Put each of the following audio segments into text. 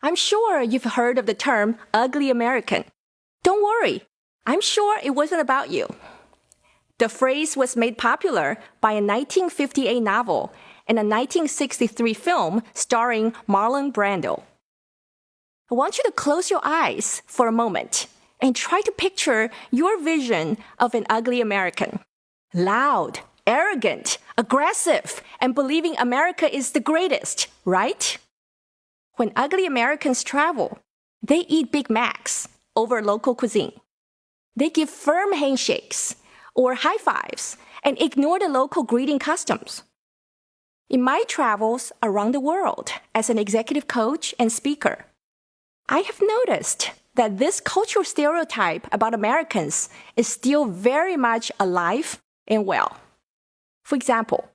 I'm sure you've heard of the term ugly American. Don't worry, I'm sure it wasn't about you. The phrase was made popular by a 1958 novel and a 1963 film starring Marlon Brando. I want you to close your eyes for a moment and try to picture your vision of an ugly American. Loud, arrogant, aggressive, and believing America is the greatest, right? When ugly Americans travel, they eat Big Macs over local cuisine. They give firm handshakes or high fives and ignore the local greeting customs. In my travels around the world as an executive coach and speaker, I have noticed that this cultural stereotype about Americans is still very much alive and well. For example,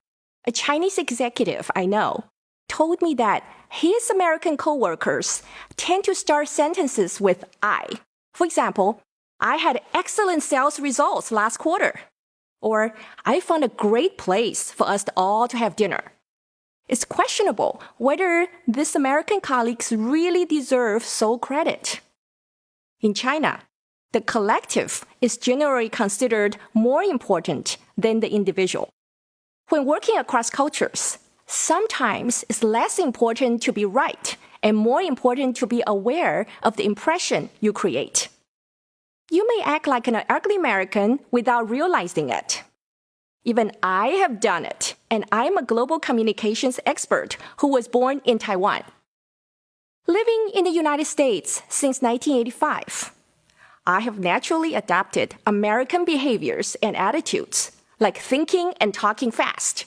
a Chinese executive I know told me that his American coworkers tend to start sentences with I. For example, I had excellent sales results last quarter. Or, I found a great place for us all to have dinner. It's questionable whether these American colleagues really deserve sole credit. In China, the collective is generally considered more important than the individual. When working across cultures, sometimes it's less important to be right and more important to be aware of the impression you create. You may act like an ugly American without realizing it. Even I have done it, and I'm a global communications expert who was born in Taiwan. Living in the United States since 1985, I have naturally adopted American behaviors and attitudes, like thinking and talking fast.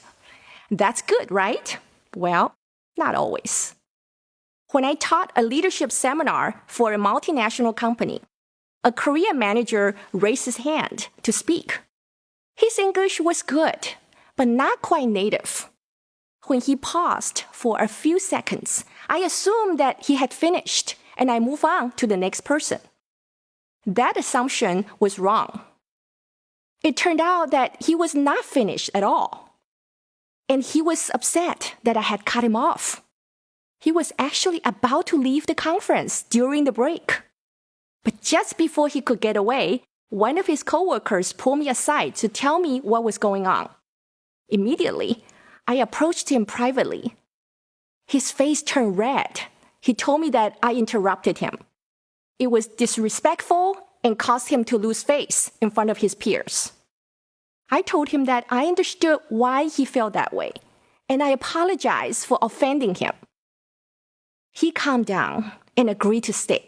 That's good, right? Well, not always. When I taught a leadership seminar for a multinational company, a Korean manager raised his hand to speak. His English was good, but not quite native. When he paused for a few seconds, I assumed that he had finished, and I moved on to the next person. That assumption was wrong. It turned out that he was not finished at all. And he was upset that I had cut him off. He was actually about to leave the conference during the break. But just before he could get away, one of his coworkers pulled me aside to tell me what was going on. Immediately, I approached him privately. His face turned red. He told me that I interrupted him. It was disrespectful and caused him to lose face in front of his peers. I told him that I understood why he felt that way, and I apologized for offending him. He calmed down and agreed to stay.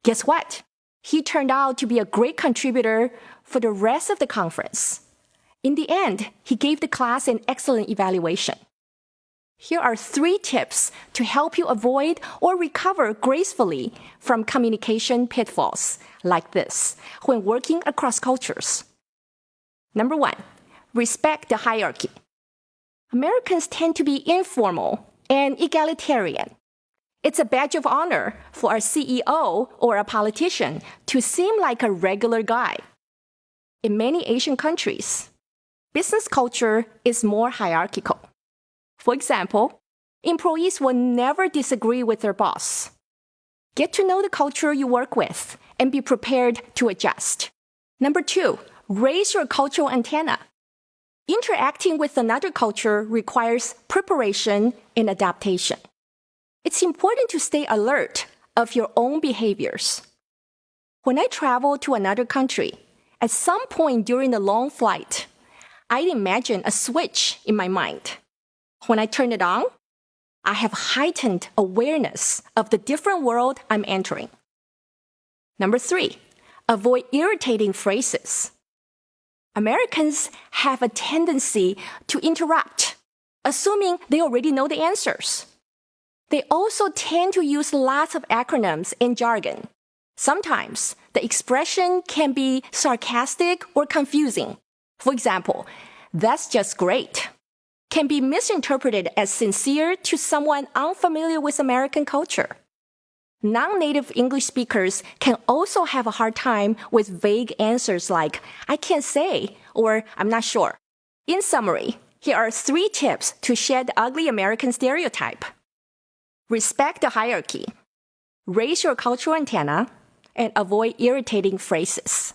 Guess what? He turned out to be a great contributor for the rest of the conference. In the end, he gave the class an excellent evaluation. Here are 3 tips to help you avoid or recover gracefully from communication pitfalls like this when working across cultures. Number 1, respect the hierarchy. Americans tend to be informal and egalitarian. It's a badge of honor for a CEO or a politician to seem like a regular guy. In many Asian countries, business culture is more hierarchical. For example, employees will never disagree with their boss. Get to know the culture you work with and be prepared to adjust. Number 2, raise your cultural antenna. Interacting with another culture requires preparation and adaptation. It's important to stay alert of your own behaviors. When I travel to another country, at some point during the long flight, I'd imagine a switch in my mind. When I turn it on, I have heightened awareness of the different world I'm entering. Number 3, avoid irritating phrases. Americans have a tendency to interrupt, assuming they already know the answers. They also tend to use lots of acronyms and jargon. Sometimes the expression can be sarcastic or confusing. For example, "That's just great" can be misinterpreted as sincere to someone unfamiliar with American culture. Non-native English speakers can also have a hard time with vague answers like, "I can't say," or "I'm not sure." In summary, here are 3 tips to shed the ugly American stereotype. Respect the hierarchy. raise your cultural antenna, and avoid irritating phrases.